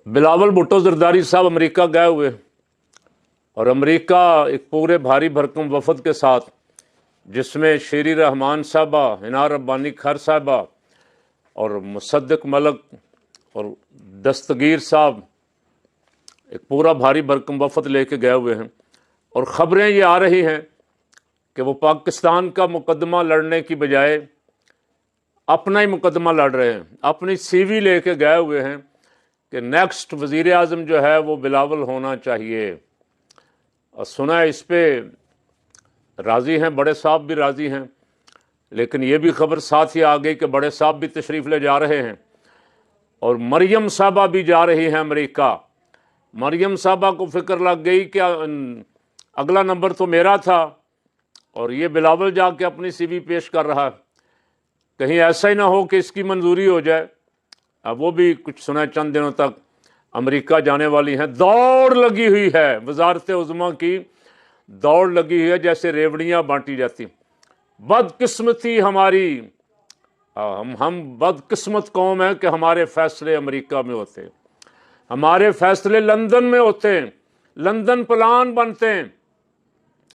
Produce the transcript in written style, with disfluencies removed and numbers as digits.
बिलावल भुट्टो जरदारी साहब अमेरिका गए हुए और अमेरिका एक पूरे भारी भरकम वफद के साथ, जिसमें शेरी रहमान साहबा, हिना रब्बानी खर साहबा और मुसद्दिक मलक और दस्तगीर साहब, एक पूरा भारी भरकम वफद लेके गए हुए हैं। और ख़बरें ये आ रही हैं कि वो पाकिस्तान का मुकदमा लड़ने की बजाय अपना ही मुकदमा लड़ रहे हैं, अपनी सीवी लेके गए हुए हैं कि नेक्स्ट वज़ीर आज़म जो है वो बिलावल होना चाहिए। और सुना है इस पे राज़ी हैं, बड़े साहब भी राज़ी हैं, लेकिन ये भी खबर साथ ही आ गई कि बड़े साहब भी तशरीफ़ ले जा रहे हैं और मरियम साहबा भी जा रही हैं अमेरिका। मरियम साहबा को फ़िक्र लग गई कि अगला नंबर तो मेरा था और ये बिलावल जाके अपनी सीवी पेश कर रहा है, कहीं ऐसा ही ना हो कि इसकी मंजूरी हो जाए। अब वो भी कुछ सुना चंद दिनों तक अमेरिका जाने वाली हैं। दौड़ लगी हुई है, वजारत उज़्मा की दौड़ लगी हुई है, जैसे रेवड़ियाँ बांटी जाती। बदकिस्मती हमारी, हम बदकिस्मत कौम है कि हमारे फैसले अमेरिका में होते हैं, हमारे फैसले लंदन में होते हैं, लंदन प्लान बनते हैं।